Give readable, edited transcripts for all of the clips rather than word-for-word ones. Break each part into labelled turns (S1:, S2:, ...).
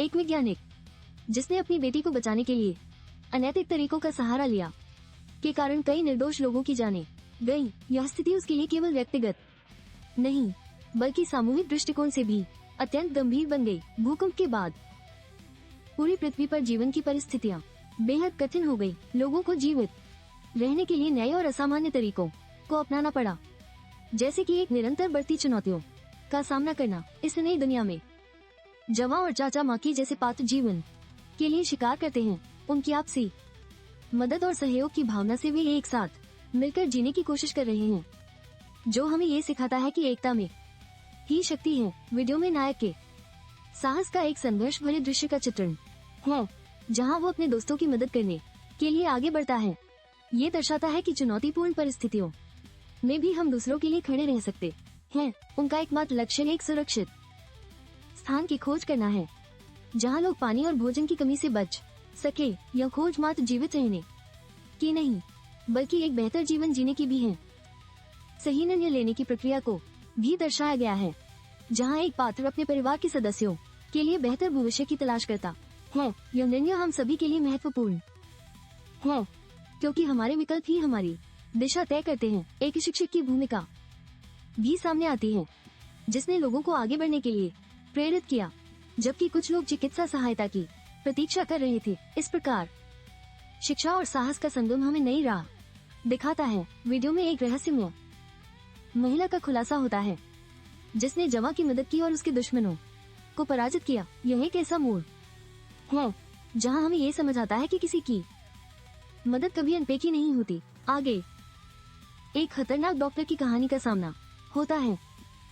S1: एक वैज्ञानिक जिसने अपनी बेटी को बचाने के लिए अनैतिक तरीकों का सहारा लिया के कारण कई निर्दोष लोगों की जानें गई। यह स्थिति उसके लिए केवल व्यक्तिगत नहीं बल्कि सामूहिक दृष्टिकोण से भी अत्यंत गंभीर बन गई। भूकंप के बाद पूरी पृथ्वी पर जीवन की परिस्थितियां बेहद कठिन हो गई। लोगों को जीवित रहने के लिए नए और असामान्य तरीकों को अपनाना पड़ा, जैसे कि एक निरंतर बढ़ती चुनौतियों का सामना करना। इस नई दुनिया में जवा और चाचा माकी जैसे पात्र जीवन के लिए शिकार करते हैं। उनकी आपसी मदद और सहयोग की भावना से वे एक साथ मिलकर जीने की कोशिश कर रहे हैं, जो हमें ये सिखाता है कि एकता में ही शक्ति है। वीडियो में नायक के साहस का एक संघर्ष भरे दृश्य का चित्रण है, जहां वो अपने दोस्तों की मदद करने के लिए आगे बढ़ता है। ये दर्शाता है कि चुनौतीपूर्ण परिस्थितियों में भी हम दूसरों के लिए खड़े रह सकते हैं। उनका एकमात्र लक्ष्य एक सुरक्षित स्थान की खोज करना है, जहां लोग पानी और भोजन की कमी से बच सके। यह खोज मात्र जीवित रहने की नहीं बल्कि एक बेहतर जीवन जीने की भी है। सही निर्णय लेने की प्रक्रिया को भी दर्शाया गया है, जहां एक पात्र अपने परिवार के सदस्यों के लिए बेहतर भविष्य की तलाश करता है। यह निर्णय हम सभी के लिए महत्वपूर्ण है, क्योंकि हमारे विकल्प ही हमारी दिशा तय करते हैं। एक शिक्षक की भूमिका भी सामने आती है, जिसने लोगों को आगे बढ़ने के लिए प्रेरित किया, जबकि कुछ लोग चिकित्सा सहायता की प्रतीक्षा कर रहे थे। इस प्रकार शिक्षा और साहस का संगम हमें नई राह दिखाता है। वीडियो में एक रहस्यमय महिला का खुलासा होता है, जिसने जवा की मदद की और उसके दुश्मनों को पराजित किया। यह एक ऐसा मोड़ है जहां हमें ये समझ आता है कि किसी की मदद कभी अनपेक्षी नहीं होती। आगे एक खतरनाक डॉक्टर की कहानी का सामना होता है,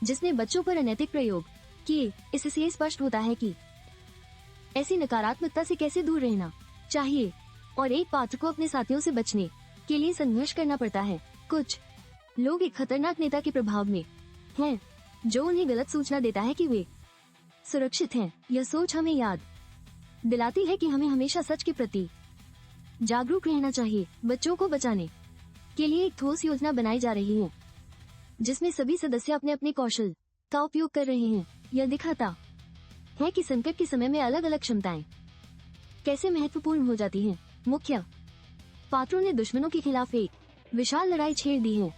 S1: जिसने बच्चों पर अनैतिक प्रयोग किए। इससे स्पष्ट होता है कि ऐसी नकारात्मकता से कैसे दूर रहना चाहिए और एक पात्र को अपने साथियों से बचने के लिए संघर्ष करना पड़ता है। कुछ लोग एक खतरनाक नेता के प्रभाव में हैं, जो उन्हें गलत सूचना देता है कि वे सुरक्षित हैं। यह सोच हमें याद दिलाती है कि हमें हमेशा सच के प्रति जागरूक रहना चाहिए। बच्चों को बचाने के लिए एक ठोस योजना बनाई जा रही है, जिसमें सभी सदस्य अपने अपने कौशल का उपयोग कर रहे हैं। यह दिखाता है कि संकट के समय में अलग अलग क्षमताएं कैसे महत्वपूर्ण हो जाती हैं। मुख्य पात्रों ने दुश्मनों के खिलाफ एक विशाल लड़ाई छेड़ दी है,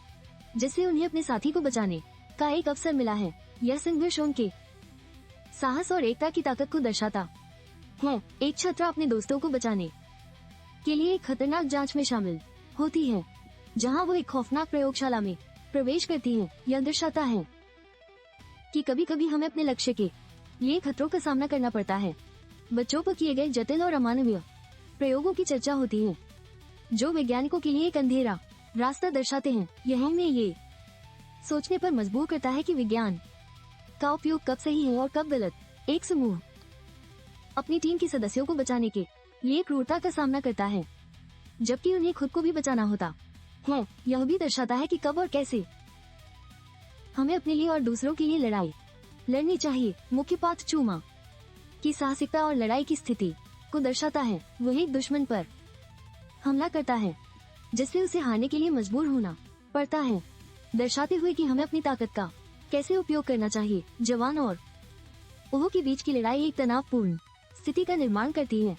S1: जिससे उन्हें अपने साथी को बचाने का एक अवसर मिला है। यह संघर्ष उनके साहस और एकता की ताकत को दर्शाता है। एक छात्रा अपने दोस्तों को बचाने के लिए एक खतरनाक जांच में शामिल होती है, जहां वो एक खौफनाक प्रयोगशाला में प्रवेश करती है। यह दर्शाता है कि कभी कभी हमें अपने लक्ष्य के लिए खतरों का सामना करना पड़ता है। बच्चों पर किए गए जटिल और अमानवीय प्रयोगों की चर्चा होती है, जो वैज्ञानिकों के लिए एक अंधेरा रास्ता दर्शाते हैं। यह हमें ये सोचने पर मजबूर करता है कि विज्ञान का उपयोग कब सही है और कब गलत। एक समूह अपनी टीम के सदस्यों को बचाने के लिए क्रूरता का सामना करता है, जबकि उन्हें खुद को भी बचाना होता है। यह भी दर्शाता है कि कब और कैसे हमें अपने लिए और दूसरों के लिए लड़ाई लड़नी चाहिए। मुख्य पात्र चूमा की साहसिकता और लड़ाई की स्थिति को दर्शाता है। वह एक दुश्मन पर हमला करता है, जिससे उसे हारने के लिए मजबूर होना पड़ता है, दर्शाते हुए कि हमें अपनी ताकत का कैसे उपयोग करना चाहिए। जवान और ओहो के बीच की लड़ाई एक तनावपूर्ण स्थिति का निर्माण करती है,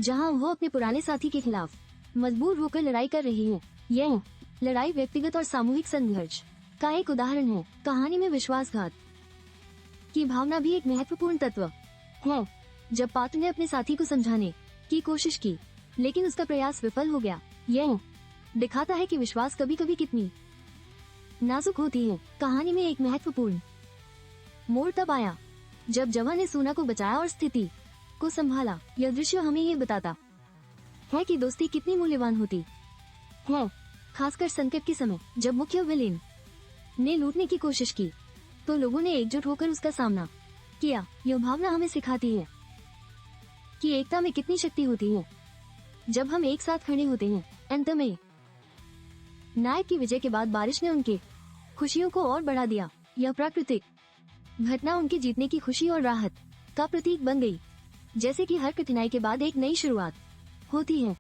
S1: जहां वो अपने पुराने साथी के खिलाफ मजबूर होकर लड़ाई कर रही है। यह लड़ाई व्यक्तिगत और सामूहिक संघर्ष का एक उदाहरण है। कहानी में विश्वासघात की भावना भी एक महत्वपूर्ण तत्व है। जब पात्र ने अपने साथी को समझाने की कोशिश की, लेकिन उसका प्रयास विफल हो गया, यह दिखाता है कि विश्वास कभी कभी कितनी नाजुक होती है। कहानी में एक महत्वपूर्ण मोड़ तब आया जब जवा ने सोना को बचाया और स्थिति को संभाला। यह दृश्य हमें ये बताता है कि दोस्ती कितनी मूल्यवान होती है, खासकर संकट के समय। जब मुख्य विलेन ने लूटने की कोशिश की, तो लोगों ने एकजुट होकर उसका सामना किया। यह भावना हमें सिखाती है कि एकता में कितनी शक्ति होती है जब हम एक साथ खड़े होते हैं। अंत में नायक की विजय के बाद बारिश ने उनके खुशियों को और बढ़ा दिया। यह प्राकृतिक घटना उनके जीतने की खुशी और राहत का प्रतीक बन गई, जैसे कि हर कठिनाई के बाद एक नई शुरुआत होती है।